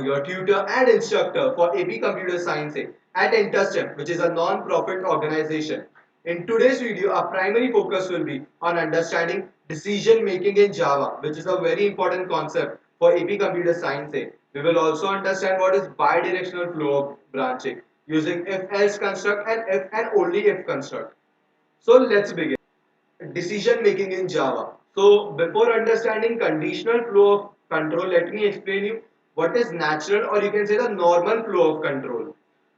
your tutor and instructor for AP Computer Science at InterSTEM, which is a non-profit organization. In today's video, our primary focus will be on understanding decision making in Java, which is a very important concept for AP Computer Science. We will also understand what is bidirectional flow of branching using if-else construct and if and only if construct. So let's begin. Decision making in Java. So before understanding conditional flow of control, let me explain you what is natural, or you can say the normal flow of control.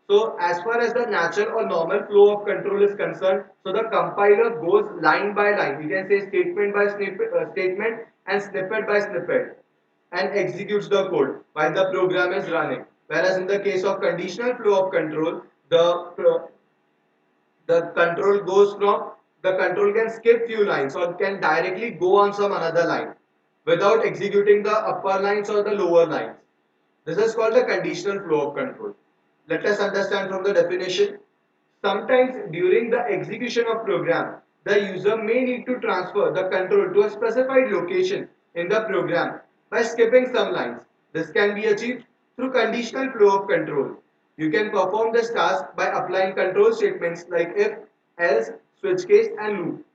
So as far as the natural or normal flow of control is concerned, so the compiler goes line by line. You can say statement by statement and snippet by snippet and executes the code while the program is running. Whereas in the case of conditional flow of control, the control goes from the control can skip few lines or can directly go on some another line without executing the upper lines or the lower lines. This is called the conditional flow of control. Let us understand from the definition. Sometimes during the execution of program, the user may need to transfer the control to a specified location in the program by skipping some lines. This can be achieved through conditional flow of control. You can perform this task by applying control statements like if, else, switch case and loop.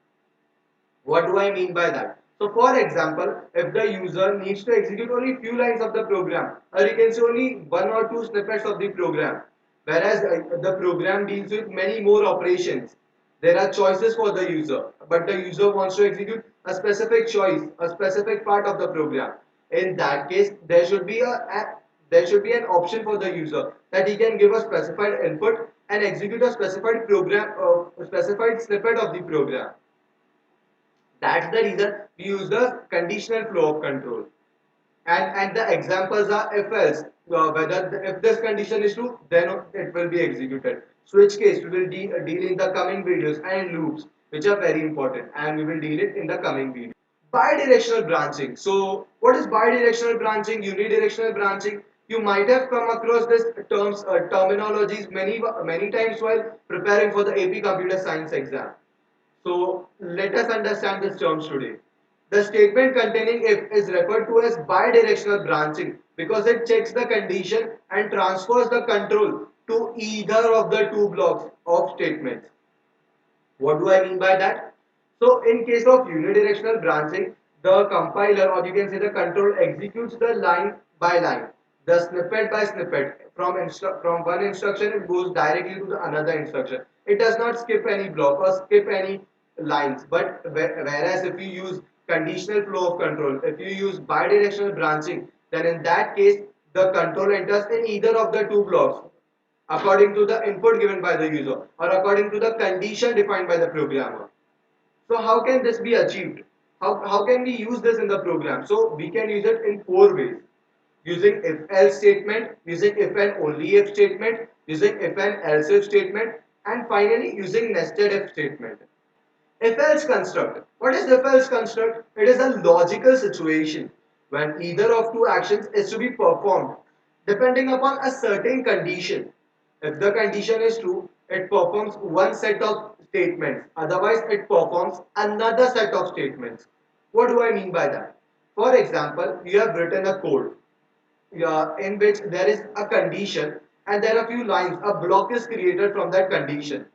What do I mean by that? So for example, if the user needs to execute only few lines of the program, or you can say only one or two snippets of the program, whereas the program deals with many more operations, there are choices for the user, but the user wants to execute a specific choice, a specific part of the program. In that case, there should be an option for the user that he can give a specified input and execute a specified program, a specified snippet of the program. That's the reason we use the conditional flow of control. And the examples are if else, if this condition is true, then it will be executed. Switch case we will deal in the coming videos, and loops, which are very important, and we will deal it in the coming video. Bidirectional branching. So what is bidirectional branching, unidirectional branching? You might have come across this terminologies many times while preparing for the AP Computer Science exam. So let us understand these terms today. The statement containing if is referred to as bidirectional branching because it checks the condition and transfers the control to either of the two blocks of statements. What do I mean by that? So in case of unidirectional branching, the compiler, or you can say the control, executes the line by line, the snippet by snippet. From one instruction, it goes directly to the another instruction. It does not skip any block or skip any lines. But whereas if you use conditional flow of control, if you use bidirectional branching, then in that case, the control enters in either of the two blocks according to the input given by the user or according to the condition defined by the programmer. So how can this be achieved? How can we use this in the program? So we can use it in four ways. Using if else statement, using if and only if statement, using if and else if statement, and finally using nested if statement. If else construct. What is if else construct? It is a logical situation when either of two actions is to be performed depending upon a certain condition. If the condition is true, it performs one set of statements. Otherwise, it performs another set of statements. What do I mean by that? For example, you have written a code in which there is a condition and there are few lines. A block is created from that condition,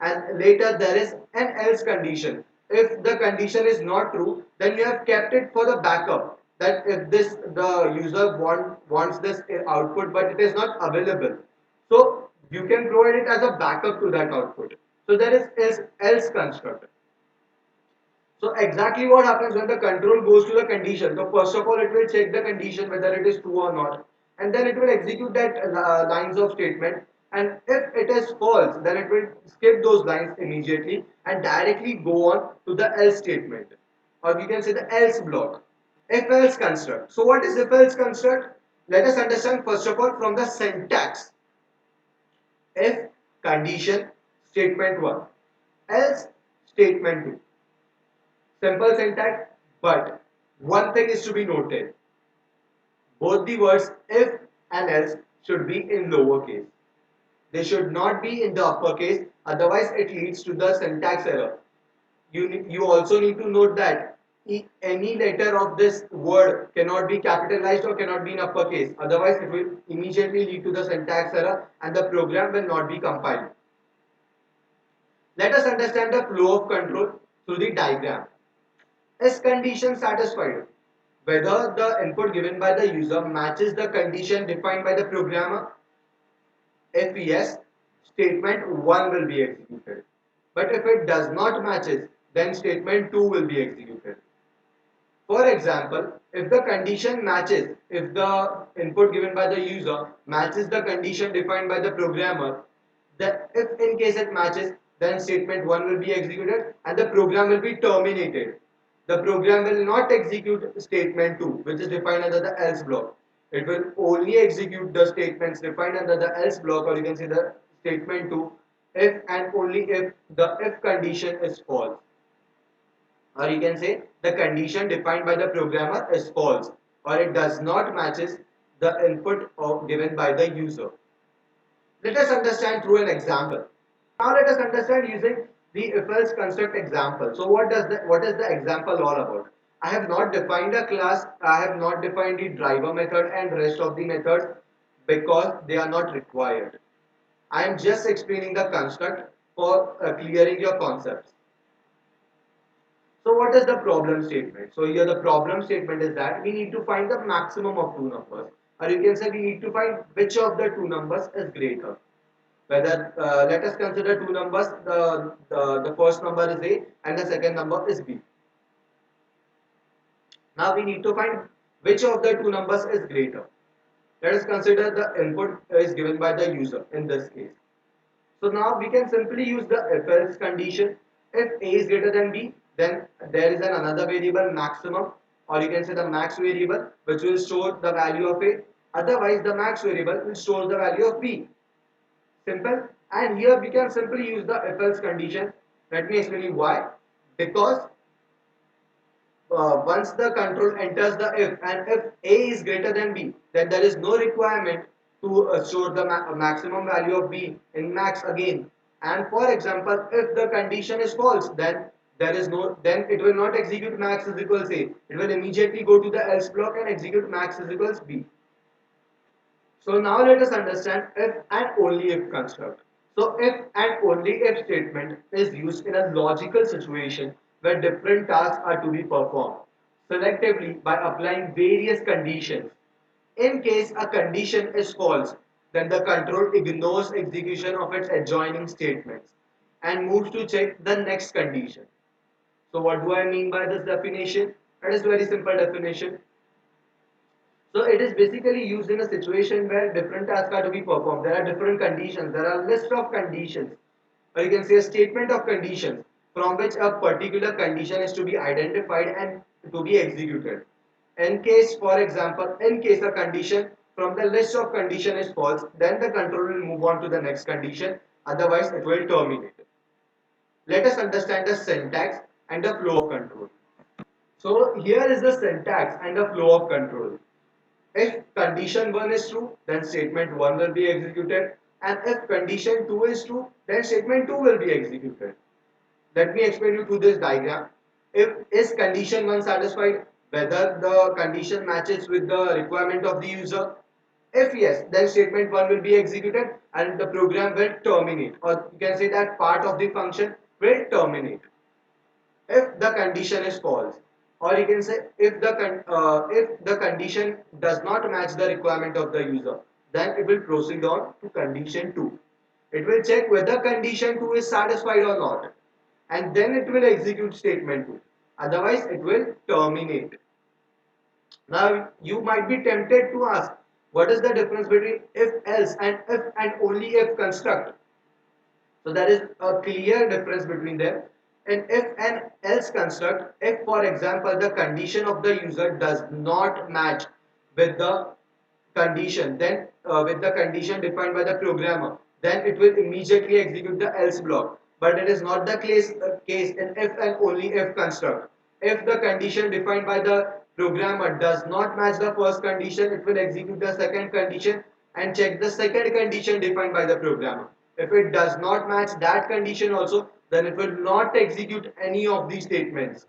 and later there is an else condition. If the condition is not true, then you have kept it for the backup, that if this the user wants this output but it is not available, so you can provide it as a backup to that output. So there is else construct. So exactly what happens when the control goes to the condition. So first of all, it will check the condition whether it is true or not, and then it will execute that lines of statement. And if it is false, then it will skip those lines immediately and directly go on to the else statement, or we can say the else block. If else construct. So what is if else construct? Let us understand first of all from the syntax. If condition statement 1, else statement 2. Simple syntax, but one thing is to be noted. Both the words if and else should be in lowercase. They should not be in the uppercase, otherwise it leads to the syntax error. You also need to note that any letter of this word cannot be capitalized or cannot be in uppercase. Otherwise, it will immediately lead to the syntax error and the program will not be compiled. Let us understand the flow of control through the diagram. Is condition satisfied? Whether the input given by the user matches the condition defined by the programmer. If yes, statement 1 will be executed. But if it does not matches, then statement 2 will be executed. For example, if the condition matches, if the input given by the user matches the condition defined by the programmer, that if in case it matches, then statement 1 will be executed and the program will be terminated. The program will not execute statement 2, which is defined under the else block. It will only execute the statements defined under the else block, or you can say the statement 2, if and only if the if condition is false, or you can say the condition defined by the programmer is false, or it does not matches the input given by the user. Let us understand through an example. Now let us understand using the if else construct example. So what is the example all about? I have not defined a class, I have not defined the driver method and rest of the methods because they are not required. I am just explaining the construct for clearing your concepts. So what is the problem statement? So here the problem statement is that we need to find the maximum of two numbers, or you can say we need to find which of the two numbers is greater. Whether let us consider two numbers, the first number is A and the second number is B. Now we need to find which of the two numbers is greater. Let us consider the input is given by the user in this case. So now we can simply use the if else condition. If A is greater than B, then there is another variable maximum, or you can say the max variable, which will store the value of A. Otherwise, the max variable will store the value of B. Simple. And here we can simply use the if else condition. Let me explain you why. Because once the control enters the if, and if A is greater than B, then there is no requirement to store the maximum value of B in max again. And for example, if the condition is false, then then it will not execute max is equals A. It will immediately go to the else block and execute max is equals B. So now let us understand if and only if construct. So if and only if statement is used in a logical situation where different tasks are to be performed selectively by applying various conditions. In case a condition is false, then the control ignores execution of its adjoining statements and moves to check the next condition. So what do I mean by this definition? It is very simple definition. So it is basically used in a situation where different tasks are to be performed. There are different conditions. There are list of conditions, or you can say a statement of conditions from which a particular condition is to be identified and to be executed. In case, for example, in case a condition from the list of condition is false, then the control will move on to the next condition. Otherwise, it will terminate. Let us understand the syntax and the flow of control. So here is the syntax and the flow of control. If condition 1 is true, then statement 1 will be executed. And if condition 2 is true, then statement 2 will be executed. Let me explain you through this diagram. If is condition 1 satisfied, whether the condition matches with the requirement of the user. If yes, then statement 1 will be executed and the program will terminate, or you can say that part of the function will terminate if the condition is false, or you can say if the condition does not match the requirement of the user, then it will proceed on to condition 2. It will check whether condition 2 is satisfied or not, and then it will execute statement 2. Otherwise it will terminate. Now you might be tempted to ask, what is the difference between if else and if and only if construct? So there is a clear difference between them. And if and else construct, if for example the condition of the user does not match with the condition, then with the condition defined by the programmer, then it will immediately execute the else block. But it is not the case in if and only if construct. If the condition defined by the programmer does not match the first condition, it will execute the second condition and check the second condition defined by the programmer. If it does not match that condition also, then it will not execute any of these statements.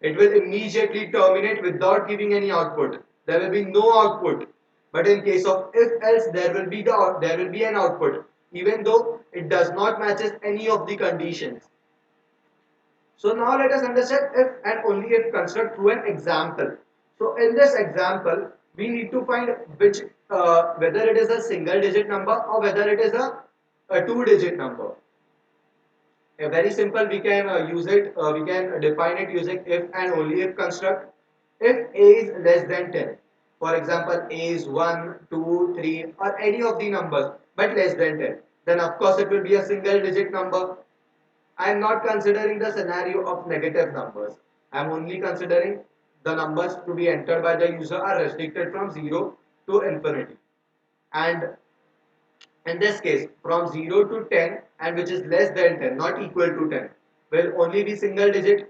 It will immediately terminate without giving any output. There will be no output. But in case of if else, there will be an output, even though it does not matches any of the conditions. So now let us understand if and only if construct through an example. So in this example, we need to find which whether it is a single digit number or whether it is a two-digit number. Very simple, we can use it. We can define it using if and only if construct. If a is less than 10, for example, a is 1, 2, 3, or any of the numbers, but less than 10, then of course it will be a single digit number. I am not considering the scenario of negative numbers. I am only considering the numbers to be entered by the user are restricted from 0 to infinity. And in this case, from 0 to 10, and which is less than 10, not equal to 10, will only be single digit.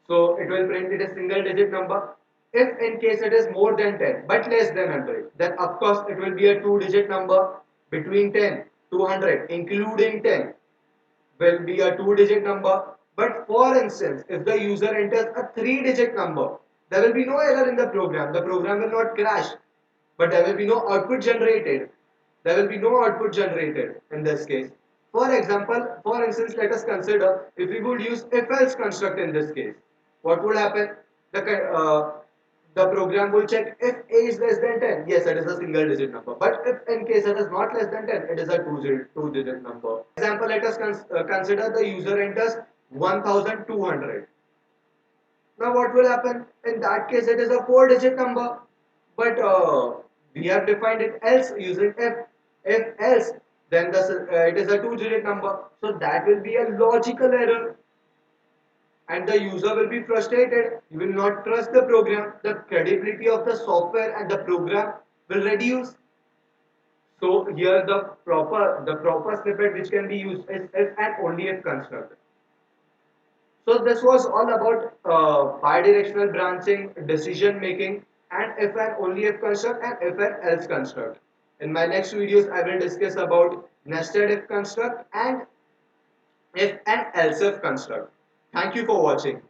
So it will print it a single digit number. If in case it is more than 10 but less than 100, then of course it will be a two digit number. Between 10 to 100, including 10, will be a two digit number. But for instance, if the user enters a three digit number, there will be no error in the program. The program will not crash, but there will be no output generated. There will be no output generated in this case. For example, for instance, let us consider if we would use if else construct in this case. What would happen? The program will check if a is less than 10. Yes, it is a single digit number. But if in case it is not less than 10, it is a two digit number. For example, let us consider the user enters 1200. Now what will happen? In that case, it is a four digit number. But we have defined it else using if. If else, then it is a two digit number. So that will be a logical error, and the user will be frustrated. He will not trust the program. The credibility of the software and the program will reduce. So here the proper snippet which can be used is if and only if construct. So this was all about bidirectional branching, decision making, and if and only if construct and if and else construct. In my next videos, I will discuss about nested if construct and if and else if construct. Thank you for watching.